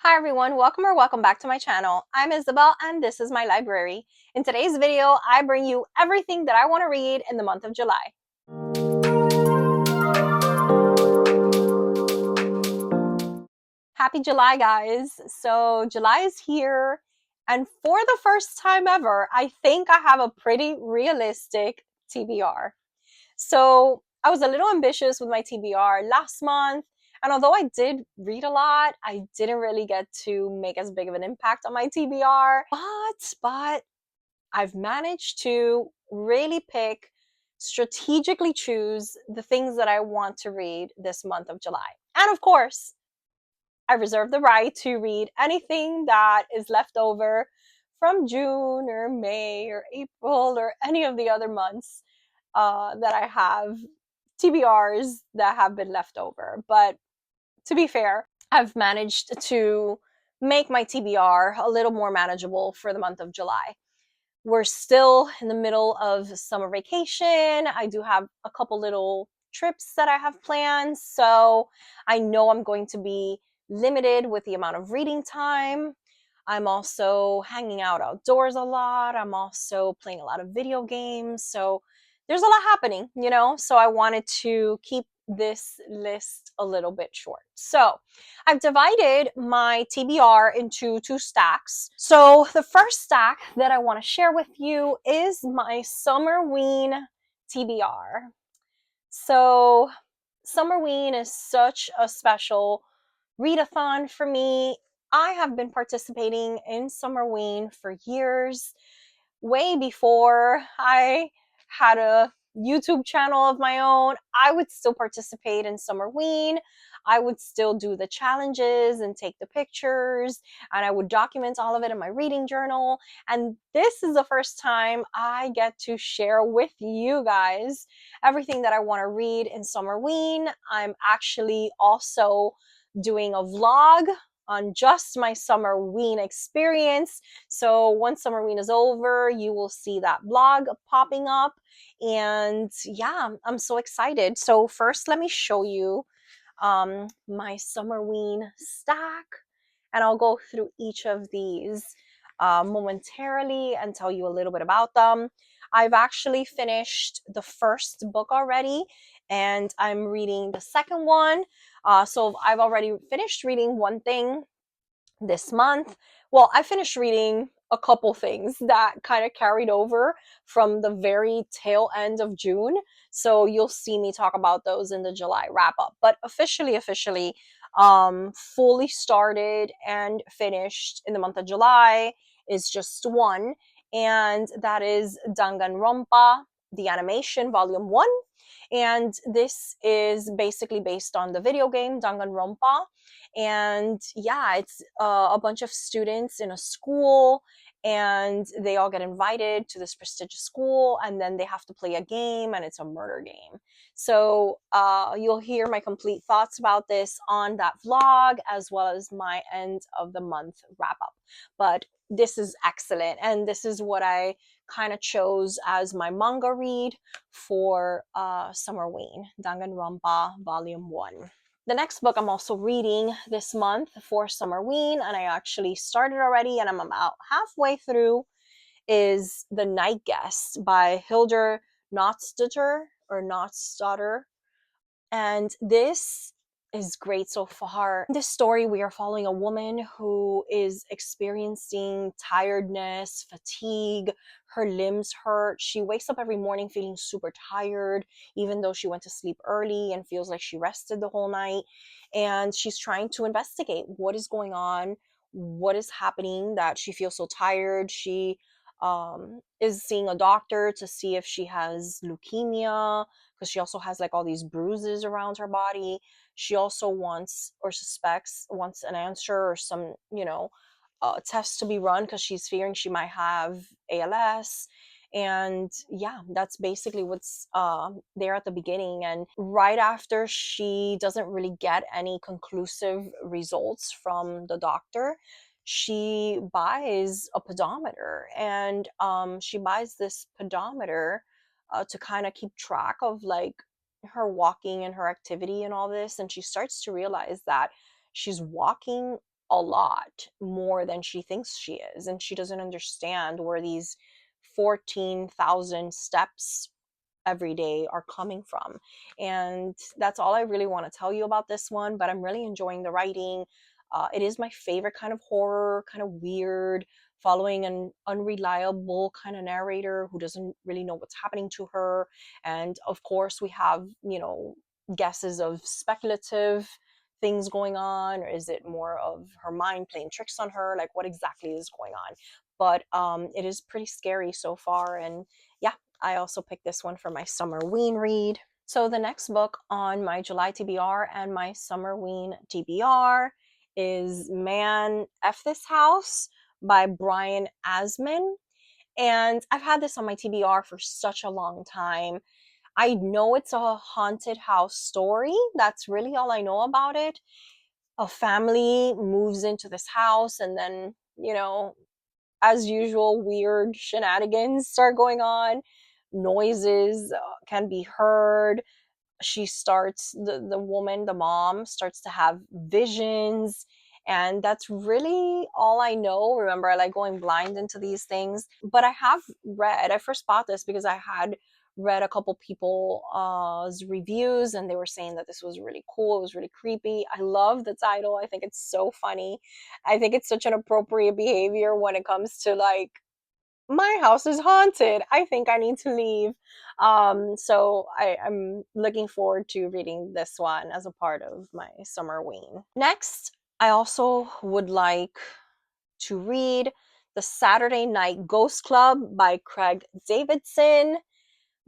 Hi everyone, welcome or welcome back to my channel. I'm Isabel and this is my library. In today's video, I bring you everything that I want to read in the month of July. Happy July, guys. So July is here, and for the first time ever, I think I have a pretty realistic TBR. So I was a little ambitious with my TBR last month, and although I did read a lot, I didn't really get to make as big of an impact on my TBR. But I've managed to really strategically choose the things that I want to read this month of July. And of course, I reserve the right to read anything that is left over from June or May or April or any of the other months that I have TBRs that have been left over. But to be fair, I've managed to make my TBR a little more manageable for the month of July. We're still in the middle of summer vacation. I do have a couple little trips that I have planned, so I know I'm going to be limited with the amount of reading time. I'm also hanging out outdoors a lot. I'm also playing a lot of video games. So there's a lot happening, So I wanted to keep this list a little bit short. So I've divided my TBR into two stacks. So the first stack that I want to share with you is my Summerween TBR. So Summerween is such a special readathon for me. I have been participating in Summerween for years, way before I had a YouTube channel of my own. I would still participate in Summerween. I would still do the challenges and take the pictures, and I would document all of it in my reading journal. And this is the first time I get to share with you guys everything that I want to read in Summerween. I'm actually also doing a vlog on just my Summerween experience. So once Summerween is over, you will see that vlog popping up. And yeah, I'm so excited. So first, let me show you my Summerween stack, and I'll go through each of these momentarily and tell you a little bit about them. I've actually finished the first book already, and I'm reading the second one. So I've already finished reading one thing this month. Well, I finished reading a couple things that kind of carried over from the very tail end of June. So you'll see me talk about those in the July wrap up. But officially, fully started and finished in the month of July is just one, and that is Danganronpa, the animation, volume 1. And this is basically based on the video game Danganronpa. And yeah, it's a bunch of students in a school, and they all get invited to this prestigious school, and then they have to play a game, and it's a murder game. So you'll hear my complete thoughts about this on that vlog, as well as my end of the month wrap up. But this is excellent, and this is what I kind of chose as my manga read for Summerween, Danganronpa Volume 1. The next book I'm also reading this month for Summerween, and I actually started already and I'm about halfway through, is The Night Guest by Hildur Nottsdotter or Nottsdotter. And this is great so far. In this story, we are following a woman who is experiencing tiredness, fatigue, her limbs hurt. She wakes up every morning feeling super tired, even though she went to sleep early, and feels like she rested the whole night. And she's trying to investigate what is going on, what is happening that she feels so tired. She is seeing a doctor to see if she has leukemia, because she also has like all these bruises around her body. She also wants an answer or some, tests to be run, because she's fearing she might have ALS. And yeah, that's basically what's there at the beginning. And right after she doesn't really get any conclusive results from the doctor, she buys a pedometer, and she buys this pedometer to kind of keep track of like her walking and her activity and all this. And she starts to realize that she's walking a lot more than she thinks she is, and she doesn't understand where these 14,000 steps every day are coming from. And that's all I really want to tell you about this one, but I'm really enjoying the writing. It is my favorite kind of horror, kind of weird, following an unreliable kind of narrator who doesn't really know what's happening to her. And of course, we have, guesses of speculative things going on, or is it more of her mind playing tricks on her? Like, what exactly is going on? But it is pretty scary so far. And yeah, I also picked this one for my Summerween read. So the next book on my July TBR and my Summerween TBR is Man F This House by Brian Asman. And I've had this on my TBR for such a long time. I know it's a haunted house story. That's really all I know about it. A family moves into this house, and then, as usual, weird shenanigans start going on. Noises can be heard. The woman, the mom, starts to have visions. And that's really all I know. Remember, I like going blind into these things. But I first bought this because I had read a couple people's reviews, and they were saying that this was really cool. It was really creepy. I love the title. I think it's so funny. I think it's such an appropriate behavior when it comes to like, my house is haunted. I think I need to leave. So I'm looking forward to reading this one as a part of my Summerween. Next, I also would like to read The Saturday Night Ghost Club by Craig Davidson.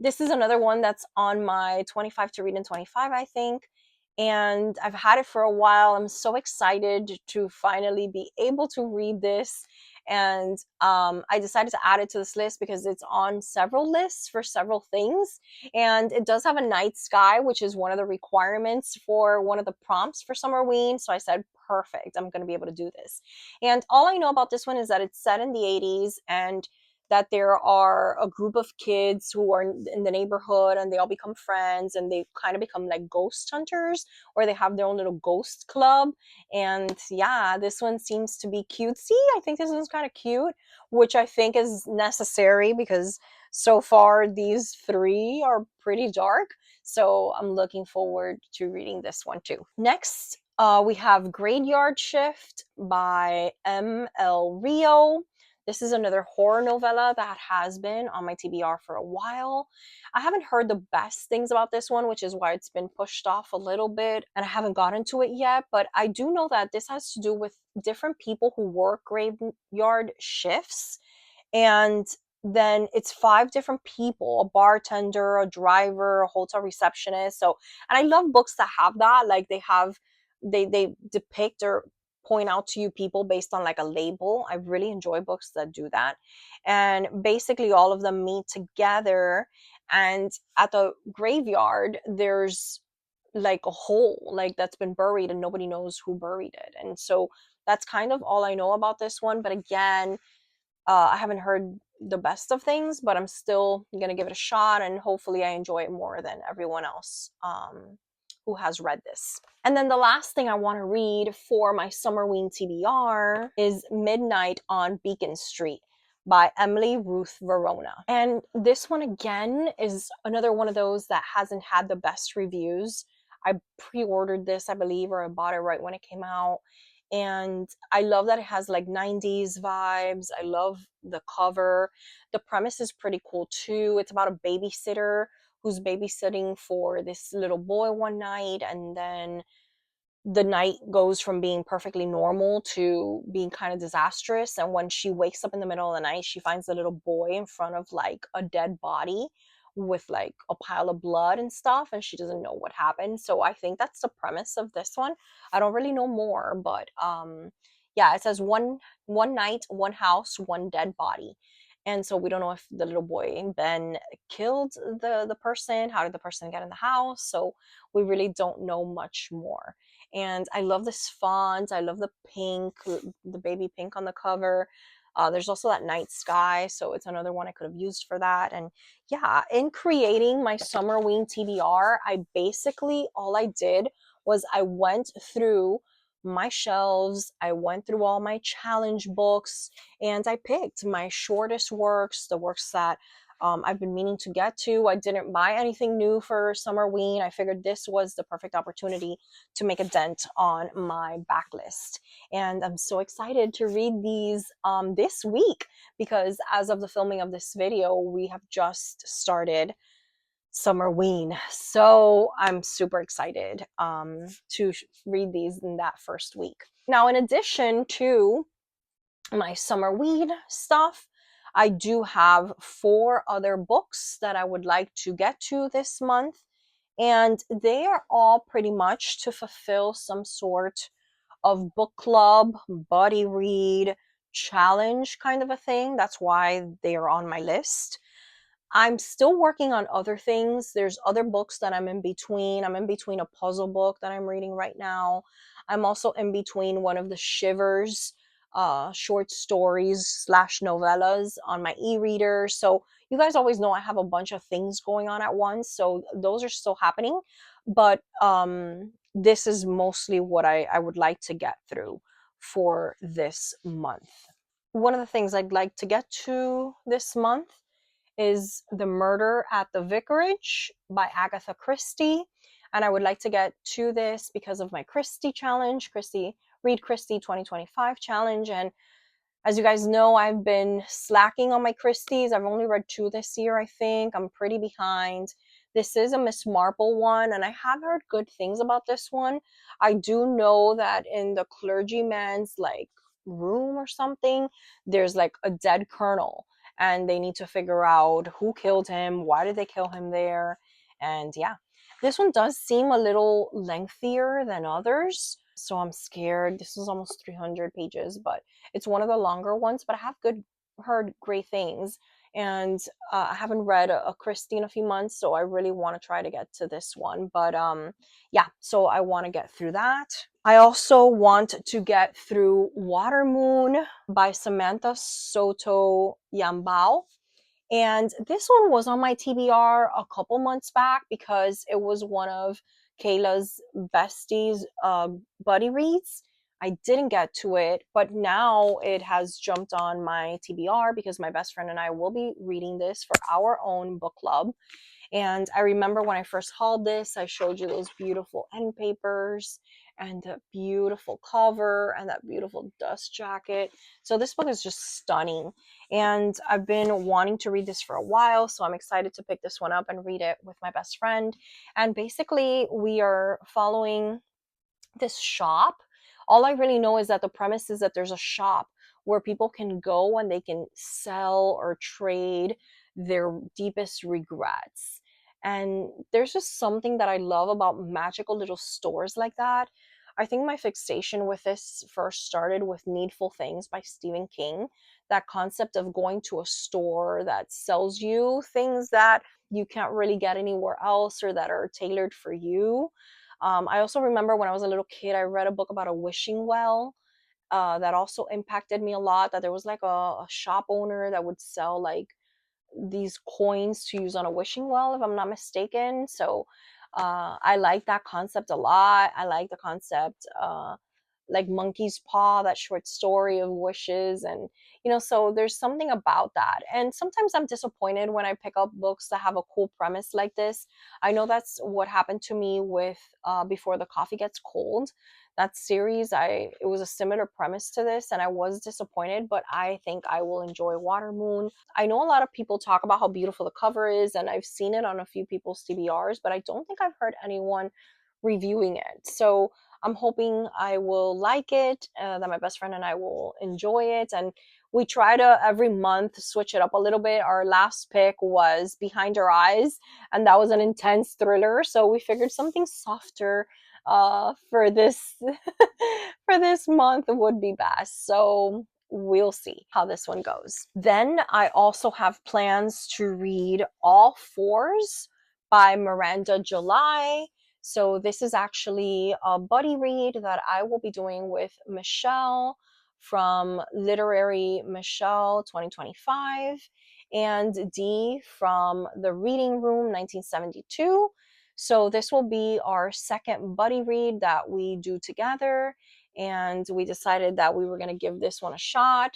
This is another one that's on my 25 to read in 25, I think. And I've had it for a while. I'm so excited to finally be able to read this. And I decided to add it to this list because it's on several lists for several things. And it does have a night sky, which is one of the requirements for one of the prompts for Summerween. So I said, perfect, I'm going to be able to do this. And all I know about this one is that it's set in the 80s, and that there are a group of kids who are in the neighborhood, and they all become friends, and they kind of become like ghost hunters, or they have their own little ghost club. And yeah, this one seems to be cutesy. I think this one's kind of cute, which I think is necessary because so far these three are pretty dark. So I'm looking forward to reading this one too. Next, we have Graveyard Shift by M.L. Rio. This is another horror novella that has been on my TBR for a while. I haven't heard the best things about this one, which is why it's been pushed off a little bit, and I haven't gotten to it yet. But I do know that this has to do with different people who work graveyard shifts. And then it's 5 different people: a bartender, a driver, a hotel receptionist. So, and I love books that have that. Like they depict or point out to you people based on like a label. I really enjoy books that do that. And basically all of them meet together, and at the graveyard there's like a hole like that's been buried, and nobody knows who buried it. And so that's kind of all I know about this one. But again, I haven't heard the best of things, but I'm still gonna give it a shot, and hopefully I enjoy it more than everyone else who has read this. And then the last thing I want to read for my Summerween TBR is Midnight on Beacon Street by Emily Ruth Verona. And this one again is another one of those that hasn't had the best reviews. I pre-ordered this, I believe, or I bought it right when it came out. And I love that it has like 90s vibes. I love the cover. The premise is pretty cool too. It's about a babysitter who's babysitting for this little boy one night, and then the night goes from being perfectly normal to being kind of disastrous. And when she wakes up in the middle of the night, she finds the little boy in front of like a dead body with like a pile of blood and stuff, and she doesn't know what happened. So I think that's the premise of this one. I don't really know more, but yeah, it says one night, one house, one dead body. And so we don't know if the little boy Ben killed the person. How did the person get in the house? So we really don't know much more. And I love this font. I love the pink, the baby pink on the cover. There's also that night sky, so it's another one I could have used for that. And yeah, in creating my Summerween TBR, I basically, all I did was I went through my shelves. I went through all my challenge books and I picked my shortest works, the works that I've been meaning to get to. I didn't buy anything new for Summerween. I figured this was the perfect opportunity to make a dent on my backlist. And I'm so excited to read these this week because as of the filming of this video, we have just started Summerween. So I'm super excited to read these in that first week. Now, in addition to my Summerween stuff, I do have 4 other books that I would like to get to this month, and they are all pretty much to fulfill some sort of book club, buddy read, challenge kind of a thing. That's why they are on my list. I'm still working on other things. There's other books that I'm in between. I'm in between a puzzle book that I'm reading right now. I'm also in between one of the Shivers short stories slash novellas on my e-reader. So you guys always know I have a bunch of things going on at once. So those are still happening. But this is mostly what I would like to get through for this month. One of the things I'd like to get to this month is The Murder at the Vicarage by Agatha Christie. And I would like to get to this because of my Christie challenge, Read Christie 2025 challenge. And as you guys know, I've been slacking on my Christies. I've only read 2 this year, I think. I'm pretty behind. This is a Miss Marple one, and I have heard good things about this one. I do know that in the clergyman's room or something, there's like a dead colonel, and they need to figure out who killed him, why did they kill him there, and yeah. This one does seem a little lengthier than others, so I'm scared. This is almost 300 pages, but it's one of the longer ones, but I have heard great things. And I haven't read a Christie in a few months, so I really want to try to get to this one. But yeah, so I want to get through that. I also want to get through Water Moon by Samantha Soto Yambao. And this one was on my TBR a couple months back because it was one of Kayla's besties buddy reads. I didn't get to it, but now it has jumped on my TBR because my best friend and I will be reading this for our own book club. And I remember when I first hauled this, I showed you those beautiful end papers and the beautiful cover and that beautiful dust jacket. So this book is just stunning. And I've been wanting to read this for a while, so I'm excited to pick this one up and read it with my best friend. And basically, we are following this shop. All I really know is that the premise is that there's a shop where people can go and they can sell or trade their deepest regrets. And there's just something that I love about magical little stores like that. I think my fixation with this first started with Needful Things by Stephen King. That concept of going to a store that sells you things that you can't really get anywhere else or that are tailored for you. I also remember when I was a little kid, I read a book about a wishing well that also impacted me a lot. That there was like a shop owner that would sell like these coins to use on a wishing well, if I'm not mistaken. So I like that concept a lot. I like the concept like Monkey's Paw, that short story of wishes. And, so there's something about that. And sometimes I'm disappointed when I pick up books that have a cool premise like this. I know that's what happened to me with Before the Coffee Gets Cold. That series, it was a similar premise to this, and I was disappointed, but I think I will enjoy Water Moon. I know a lot of people talk about how beautiful the cover is, and I've seen it on a few people's TBRs, but I don't think I've heard anyone reviewing it. So I'm hoping I will like it, that my best friend and I will enjoy it. And we try to every month switch it up a little bit. Our last pick was Behind Our Eyes, and that was an intense thriller. So we figured something softer for this for this month would be best. So we'll see how this one goes. Then I also have plans to read All Fours by Miranda July. So this is actually a buddy read that I will be doing with Michelle from Literary Michelle 2025 and Dee from The Reading Room 1972. So this will be our second buddy read that we do together. and we decided that we were going to give this one a shot.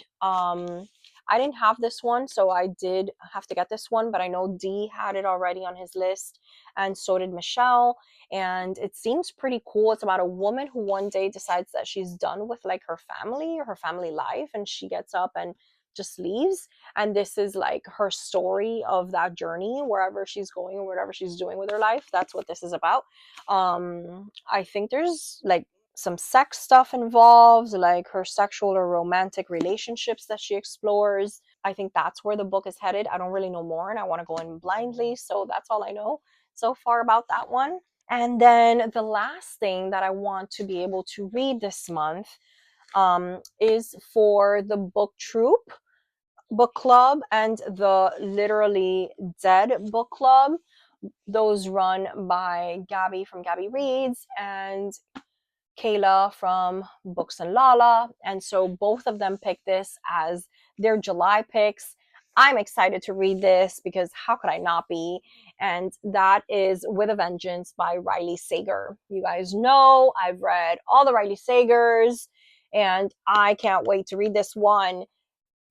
I didn't have this one, so I did have to get this one, but I know D had it already on his list, and so did Michelle. And it seems pretty cool. It's about a woman who one day decides that she's done with like her family or her family life, and she gets up and just leaves. And this is like her story of that journey, wherever she's going or whatever she's doing with her life. That's what this is about. I think there's like some sex stuff involved, like her sexual or romantic relationships that she explores. I think that's where the book is headed. I don't really know more, and I want to go in blindly, so that's all I know so far about that one. And then the last thing that I want to be able to read this month is for the Book Troop book club and the Literally Dead book club. Those run by Gabby from Gabby Reads and Kayla from Books and Lala. And so both of them picked this as their July picks. I'm excited to read this because how could I not be? And that is With a Vengeance by Riley Sager. You guys know I've read all the Riley Sagers, and I can't wait to read this one.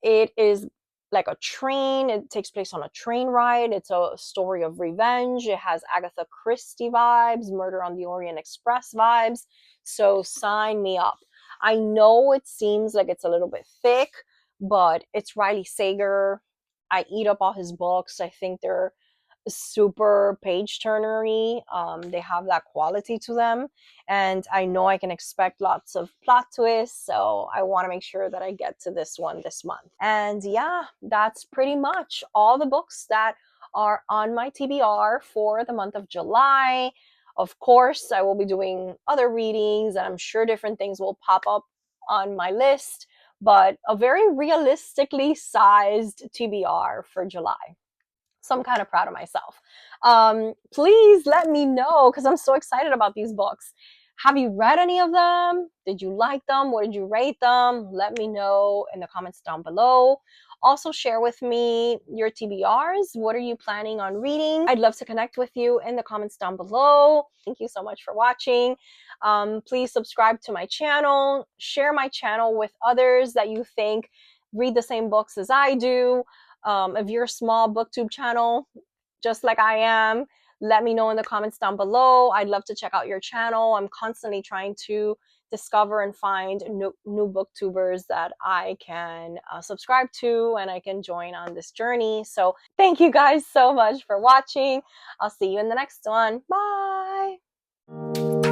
It is like a train. It takes place on a train ride. It's a story of revenge. It has Agatha Christie vibes, Murder on the Orient Express vibes. So sign me up. I know it seems like it's a little bit thick, but it's Riley Sager. I eat up all his books. I think they're super page turnery. They have that quality to them, and I know I can expect lots of plot twists, so I want to make sure that I get to this one this month. And yeah, that's pretty much all the books that are on my TBR for the month of July. Of course, I will be doing other readings, and I'm sure different things will pop up on my list, but a very realistically sized TBR for July. So I'm kind of proud of myself. Please let me know because I'm so excited about these books. Have you read any of them? Did you like them? What did you rate them? Let me know in the comments down below. Also share with me your TBRs. What are you planning on reading? I'd love to connect with you in the comments down below. Thank you so much for watching. Please subscribe to my channel. Share my channel with others that you think read the same books as I do. If you're a small booktube channel, just like I am, let me know in the comments down below. I'd love to check out your channel. I'm constantly trying to discover and find new booktubers that I can subscribe to and I can join on this journey. So thank you guys so much for watching. I'll see you in the next one. Bye.